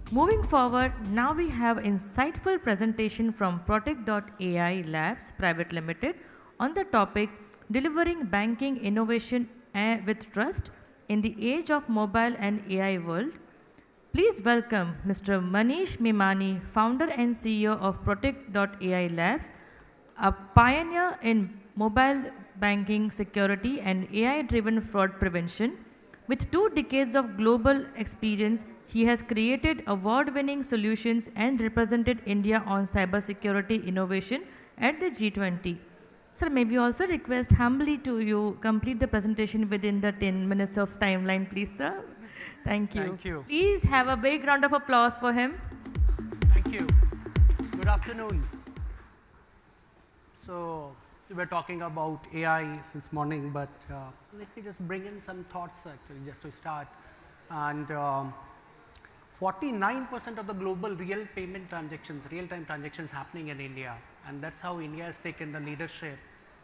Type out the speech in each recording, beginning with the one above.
Moving forward, now we have insightful presentation from Protectt.ai Labs Private Limited on the topic delivering banking innovation with trust in the age of mobile and AI world. Please welcome Mr. Manish Mimani, founder and CEO of Protectt.ai Labs, a pioneer in mobile banking security and AI-driven fraud prevention. With 2 decades of global experience, he has created award-winning solutions and represented India on cybersecurity innovation at the G20. Sir, may we also request humbly to you complete the presentation within the 10 minutes of timeline, please, sir? Thank you. Thank you. Please have a big round of applause for him. Thank you. Good afternoon. So we're talking about AI since morning, but let me just bring in some thoughts actually just to start. And 49% of the global real-time transactions happening in India, and that's how India has taken the leadership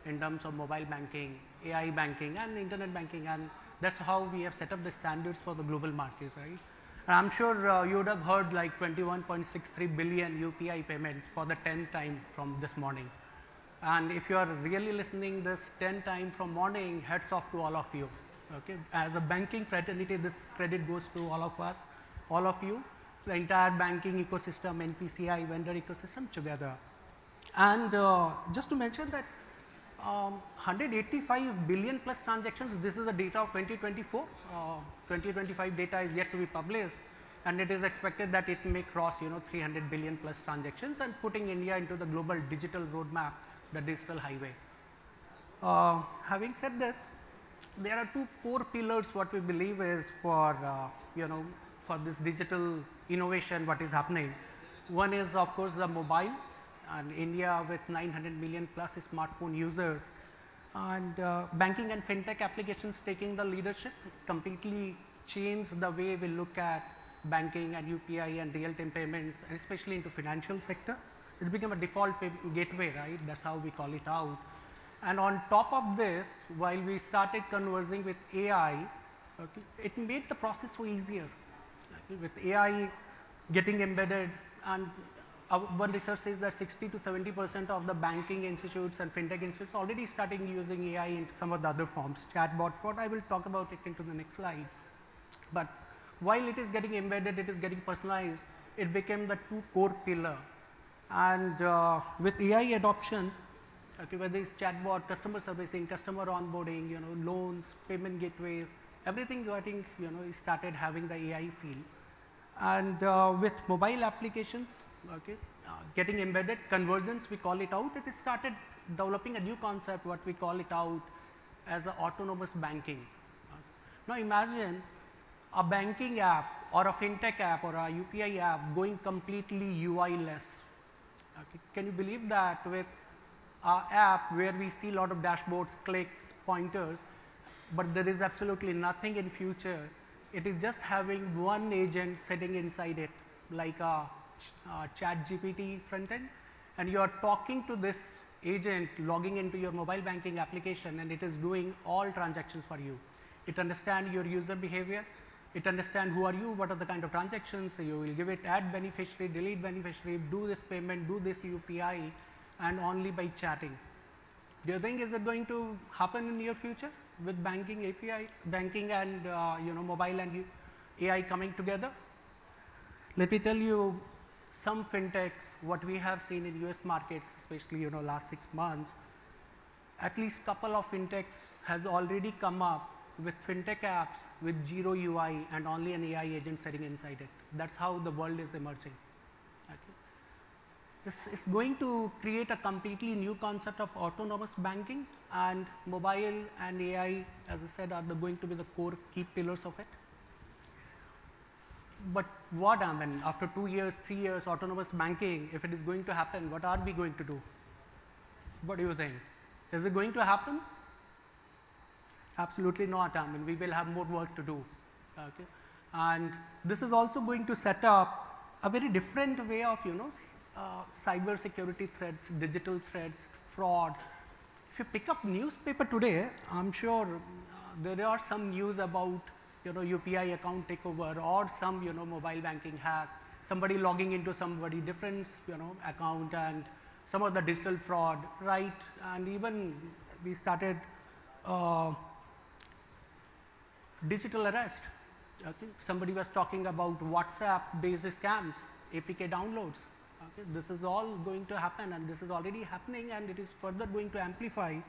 in terms of mobile banking, AI banking, and internet banking, and that's how we have set up the standards for the global markets, right? And I'm sure you would have heard like 21.63 billion UPI payments for the 10th time from this morning. And if you are really listening this 10 times from morning, hats off to all of you. Okay, as a banking fraternity, this credit goes to all of us, all of you, the entire banking ecosystem, NPCI vendor ecosystem together. And just to mention that 185 billion plus transactions, this is the data of 2024, 2025 data is yet to be published, and it is expected that it may cross 300 billion plus transactions and putting India into the global digital roadmap, the digital highway. Having said this, there are 2 core pillars what we believe is for for this digital innovation what is happening. One is of course the mobile, and India with 900 million plus smartphone users, and banking and fintech applications taking the leadership completely changed the way we look at banking and UPI and real-time payments, especially into financial sector. It became a default gateway, right? That's how we call it out. And on top of this, while we started conversing with AI, okay, it made the process so easier. Okay, with AI getting embedded, and one research says that 60 to 70% of the banking institutes and fintech institutes already starting using AI in some of the other forms, chatbot, what I will talk about it into the next slide. But while it is getting embedded, it is getting personalized, it became the 2 core pillar. And with AI adoptions, okay, whether it's chatbot, customer servicing, customer onboarding, loans, payment gateways, everything getting, started having the AI feel. And with mobile applications, okay, getting embedded, convergence, we call it out, it has started developing a new concept, what we call it out as a autonomous banking. Now imagine a banking app or a fintech app or a UPI app going completely UI-less. Okay. Can you believe that with our app where we see a lot of dashboards, clicks, pointers, but there is absolutely nothing in future. It is just having one agent sitting inside it, like a chat GPT front end, and you are talking to this agent logging into your mobile banking application, and it is doing all transactions for you. It understands your user behavior, it understands who are you, what are the kind of transactions, so you will give it add beneficiary, delete beneficiary, do this payment, do this UPI, and only by chatting. Do you think is it going to happen in near future with banking APIs, banking and mobile and AI coming together? Let me tell you some fintechs, what we have seen in US markets, especially last 6 months, at least couple of fintechs has already come up with fintech apps with 0 UI and only an AI agent sitting inside it. That's how the world is emerging. Okay. This is going to create a completely new concept of autonomous banking, and mobile and AI, as I said, are going to be the core key pillars of it. But what after 2 years, 3 years, autonomous banking, if it is going to happen, what are we going to do? What do you think? Is it going to happen? Absolutely not. We will have more work to do. Okay. And this is also going to set up a very different way of cyber security threats, digital threats, frauds. If you pick up newspaper today, I'm sure there are some news about UPI account takeover or some mobile banking hack somebody logging into somebody different, account, and some of the digital fraud, right? And even we started digital arrest. Okay, somebody was talking about WhatsApp-based scams, APK downloads. Okay, this is all going to happen, and this is already happening, and it is further going to amplify.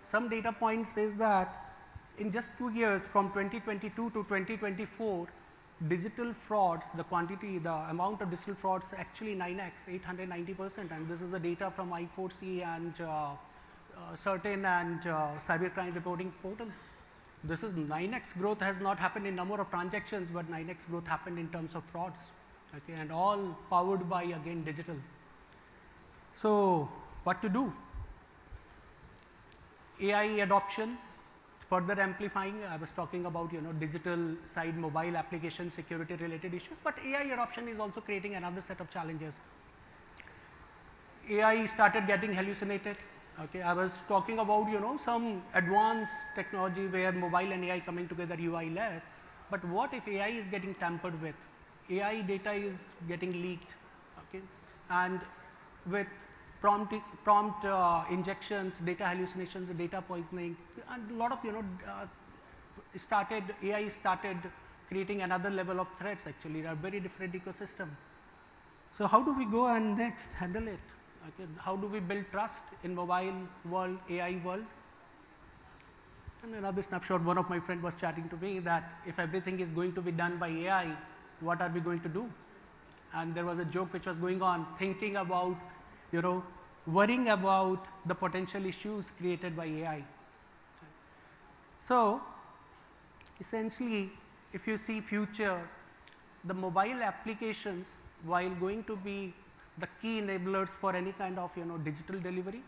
Some data points is that in just 2 years, from 2022 to 2024, digital frauds, the amount of digital frauds actually 9x, 890%, and this is the data from I4C and Certain and cybercrime reporting portal. This is 9x growth has not happened in number of transactions, but 9x growth happened in terms of frauds, okay, and all powered by, again, digital. So what to do? AI adoption, further amplifying. I was talking about, digital side, mobile application security related issues, but AI adoption is also creating another set of challenges. AI started getting hallucinated. Okay, I was talking about, some advanced technology where mobile and AI coming together, UI less, but what if AI is getting tampered with? AI data is getting leaked, okay, and with prompt injections, data hallucinations, data poisoning, and a lot of, AI started creating another level of threats actually, a very different ecosystem. So how do we go and next handle it? Okay, how do we build trust in mobile world, AI world? And another snapshot, one of my friends was chatting to me that if everything is going to be done by AI, what are we going to do? And there was a joke which was going on, thinking about, worrying about the potential issues created by AI. So essentially, if you see future, the mobile applications, while going to be the key enablers for any kind of, digital delivery,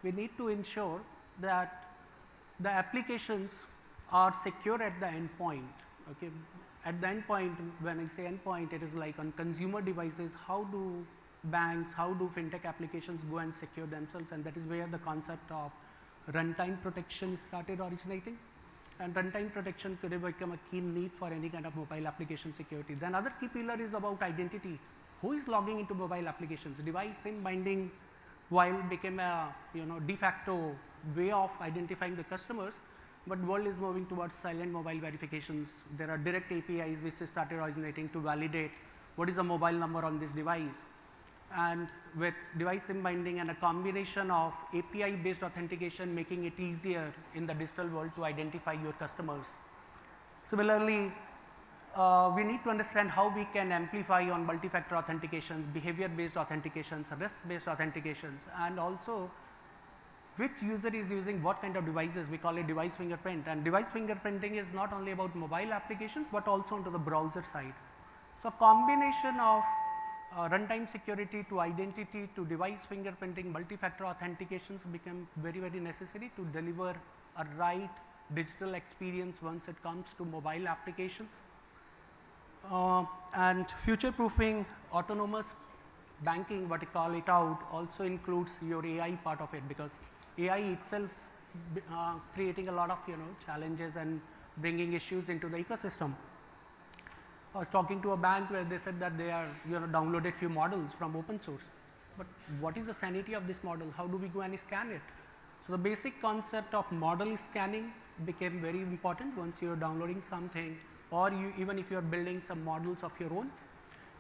we need to ensure that the applications are secure at the endpoint. Okay, at the endpoint, when I say endpoint, it is like on consumer devices. How do banks, how do fintech applications go and secure themselves? And that is where the concept of runtime protection started originating. And runtime protection could become a key need for any kind of mobile application security. Then other key pillar is about identity. Who is logging into mobile applications? Device SIM binding, while became a de facto way of identifying the customers, but world is moving towards silent mobile verifications. There are direct APIs which started originating to validate what is the mobile number on this device. And with device SIM binding and a combination of API based authentication, making it easier in the digital world to identify your customers. Similarly, we need to understand how we can amplify on multi-factor authentications, behavior-based authentications, REST-based authentications, and also which user is using what kind of devices. We call it device fingerprint, and device fingerprinting is not only about mobile applications, but also onto the browser side. So combination of runtime security to identity to device fingerprinting, multi-factor authentications become very, very necessary to deliver a right digital experience once it comes to mobile applications. And future proofing autonomous banking, what you call it out, also includes your AI part of it, because AI itself creating a lot of challenges and bringing issues into the ecosystem. I was talking to a bank where they said that they are downloaded few models from open source, but what is the sanity of this model? How do we go and scan it? So the basic concept of model scanning became very important once you are downloading something, or even if you are building some models of your own.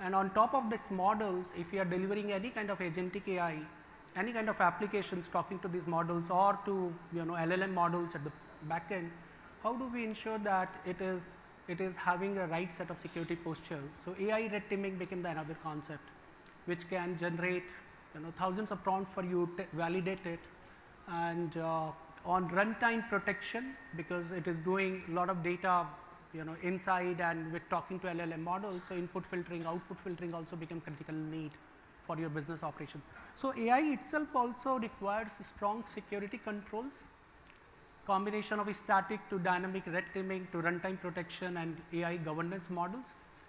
And on top of these models, if you are delivering any kind of agentic AI, any kind of applications talking to these models or to LLM models at the back end, how do we ensure that it is having a right set of security posture? So AI red teaming became another concept, which can generate thousands of prompts for you, validate it, and on runtime protection, because it is doing a lot of data inside and with talking to LLM models, so input filtering, output filtering also become critical need for your business operation. So AI itself also requires strong security controls, combination of static to dynamic red teaming to runtime protection and AI governance models.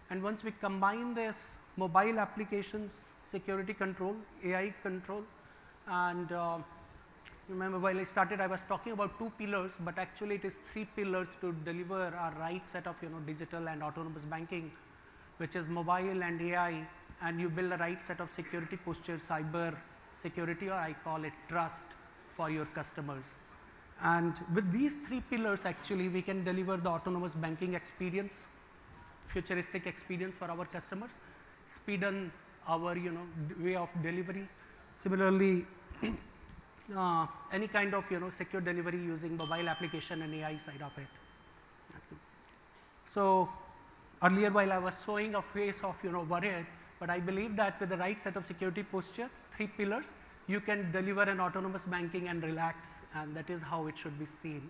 And once we combine this mobile applications, security control, AI control, and remember while I started I was talking about 2 pillars, but actually it is 3 pillars to deliver a right set of digital and autonomous banking which is mobile and AI, and you build the right set of security posture, cyber security, or I call it trust for your customers. And with these three pillars, actually, we can deliver the autonomous banking experience, futuristic experience for our customers, speed on our way of delivery. Similarly, any kind of secure delivery using mobile application and AI side of it. So earlier, while I was showing a face of worried, but I believe that with the right set of security posture, three pillars, you can deliver an autonomous banking and relax, and that is how it should be seen.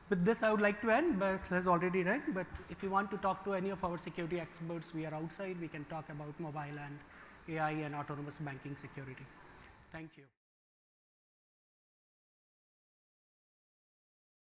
With this, I would like to end, but it has already run. But if you want to talk to any of our security experts, we are outside. We can talk about mobile and AI and autonomous banking security. Thank you.